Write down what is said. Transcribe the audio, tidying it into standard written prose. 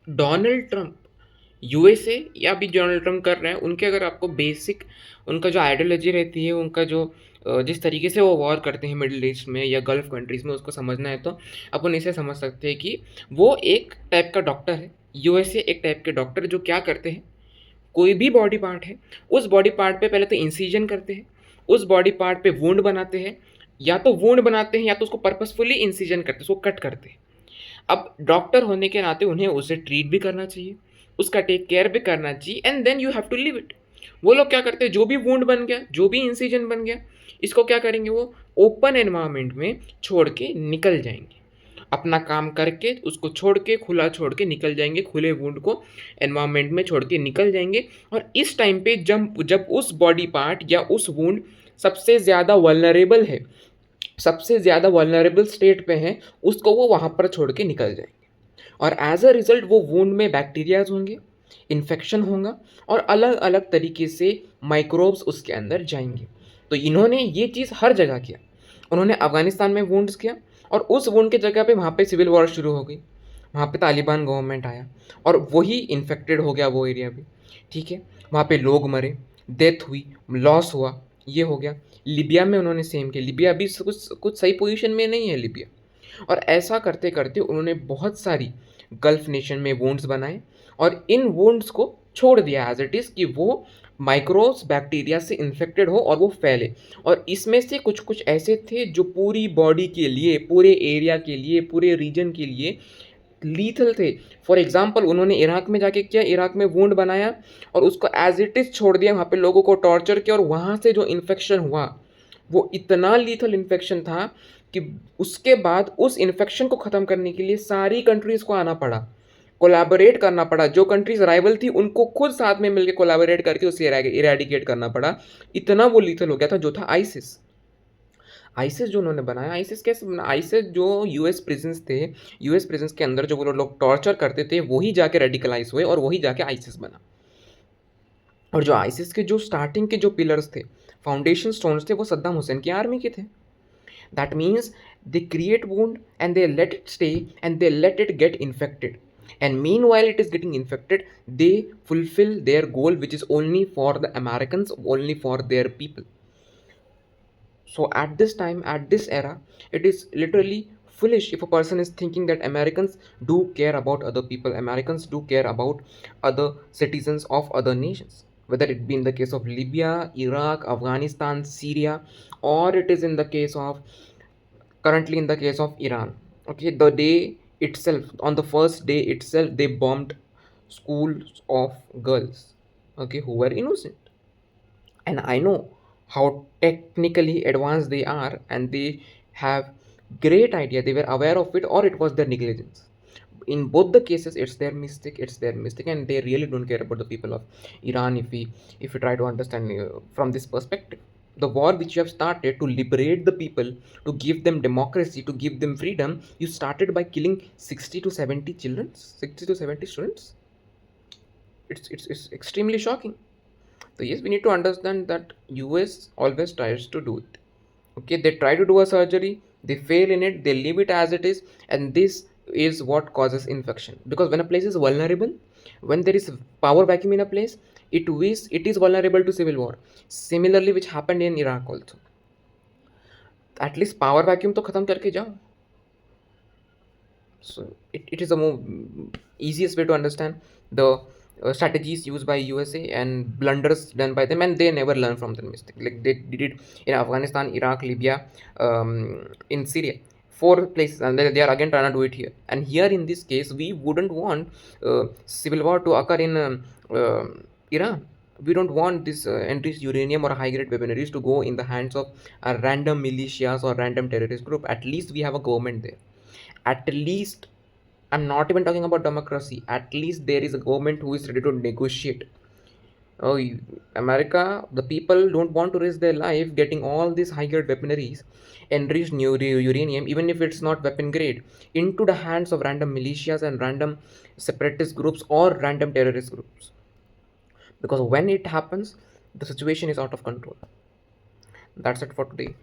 Donald Trump USA या भी Donald Trump कर रहे हैं, उनके अगर आपको बेसिक उनका जो आइडियोलॉजी रहती है, उनका जो जिस तरीके से वो वॉर करते हैं मिडिल ईस्ट में या गल्फ कंट्रीज़ में, उसको समझना है तो अपन इसे समझ सकते हैं कि वो एक टाइप का डॉक्टर है। यूएसए एक टाइप के डॉक्टर जो क्या करते हैं, कोई भी बॉडी पार्ट है, उस बॉडी पार्ट पे पहले तो इंसिजन करते हैं, उस बॉडी पार्ट पे वुंड बनाते हैं, या तो वुंड बनाते हैं या तो उसको पर्पसफुली इंसिजन करते हैं, उसको कट करते हैं। अब डॉक्टर होने के नाते उन्हें उसे ट्रीट भी करना चाहिए, उसका टेक केयर भी करना चाहिए, and then you have to live it. वो लोग क्या करते हैं, जो भी वुंड बन गया, जो भी इंसिजन बन गया, इसको क्या करेंगे, वो ओपन एनवायरनमेंट में छोड़ के निकल जाएंगे। अपना काम करके उसको छोड़ के, खुला छोड़ के निकल जाएंगे, खुले वुंड को एनवायरनमेंट में छोड़ के निकल जाएंगे। और इस टाइम पे जब जब उस बॉडी पार्ट या उस वुंड सबसे ज़्यादा वल्नरेबल है, सबसे ज़्यादा वल्नरेबल स्टेट पे हैं, उसको वो वहाँ पर छोड़ के निकल जाएंगे। और एज अ रिजल्ट वो वूंड में बैक्टीरियाज होंगे, इन्फेक्शन होगा, और अलग अलग तरीके से माइक्रोब्स उसके अंदर जाएंगे। तो इन्होंने ये चीज़ हर जगह किया। उन्होंने अफगानिस्तान में वूंड्स किया, और उस वूंड की जगह पे वहाँ पे सिविल वॉर शुरू हो गई, वहाँ पे तालिबान गवर्नमेंट आया, और वही इन्फेक्टेड हो गया वो एरिया भी। ठीक है, वहाँ पे लोग मरे, डेथ हुई, लॉस हुआ, ये हो गया। लिबिया में उन्होंने सेम किया। लिबिया अभी कुछ कुछ सही पोजीशन में नहीं है लिबिया। और ऐसा करते करते उन्होंने बहुत सारी गल्फ नेशन में वुंड्स बनाए, और इन वुंड्स को छोड़ दिया एज इट इज़ कि वो माइक्रोब्स बैक्टीरिया से इन्फेक्टेड हो और वो फैले। और इसमें से कुछ कुछ ऐसे थे जो पूरी बॉडी के लिए, पूरे एरिया के लिए, पूरे रीजन के लिए लीथल थे। फॉर एग्जाम्पल, उन्होंने इराक में जाके किया, इराक में वुंड बनाया और उसको एज इट इज़ छोड़ दिया, वहाँ पे लोगों को टॉर्चर किया, और वहाँ से जो इन्फेक्शन हुआ वो इतना लीथल इन्फेक्शन था कि उसके बाद उस इन्फेक्शन को ख़त्म करने के लिए सारी कंट्रीज़ को आना पड़ा, कोलैबोरेट करना पड़ा। जो कंट्रीज़ राइवल थी उनको खुद साथ में मिलकर कोलैबोरेट करके उसे इरेडिकेट करना पड़ा। इतना वो लीथल हो गया था, जो था आइसिस। आइसिस जो उन्होंने बनाया, आइसिस कैसे बना, आइसिस जो यूएस प्रिजन्स थे, यूएस प्रिजन्स के अंदर जो वो लोग टॉर्चर करते थे, वही जाके रेडिकलाइज हुए और वही जाके आइसिस बना। और जो आइसिस के जो स्टार्टिंग के जो पिलर्स थे, फाउंडेशन स्टोन्स थे, वो सद्दाम हुसैन की आर्मी के थे। That means they create wound and they let it stay and they let it get infected. And meanwhile it is getting infected, they fulfill their goal, which is only for the Americans, only for their people. So at this time, at this era, it is literally foolish if a person is thinking that Americans do care about other people, Americans do care about other citizens of other nations. Whether it be in the case of Libya, Iraq, Afghanistan, Syria, or it is in the case of currently in the case of Iran. Okay, the day itself, on the first day itself, they bombed schools of girls, okay, who were innocent. And I know how technically advanced they are, and they have great idea, they were aware of it, or it was their negligence. In both the cases, it's their mistake, it's their mistake, and they really don't care about the people of Iran. If we try to understand from this perspective, the war which you have started to liberate the people, to give them democracy, to give them freedom, you started by killing 60 to 70 children, 60 to 70 students. It's extremely shocking. So yes, we need to understand that US always tries to do it. Okay, they try to do a surgery, they fail in it, they leave it as it is, and this is what causes infection. Because when a place is vulnerable, when there is power vacuum in a place, it is vulnerable to civil war. Similarly, which happened in Iraq also. At least power vacuum to khatam karke jao. So it is a more easiest way to understand the strategies used by USA and blunders done by them, and they never learn from their mistake. Like they did it in Afghanistan, Iraq, Libya, in Syria, four places, and they are again trying to do it here. And here in this case, we wouldn't want civil war to occur in Iran. We don't want this enriched uranium or high grade weaponries to go in the hands of a random militias or random terrorist group. At least we have a government there. At least, I'm not even talking about democracy, at least there is a government who is ready to negotiate. Oh, America, the people don't want to risk their life getting all these high grade weaponaries, enriched uranium, even if it's not weapon grade, into the hands of random militias and random separatist groups or random terrorist groups. Because when it happens, the situation is out of control. That's it for today.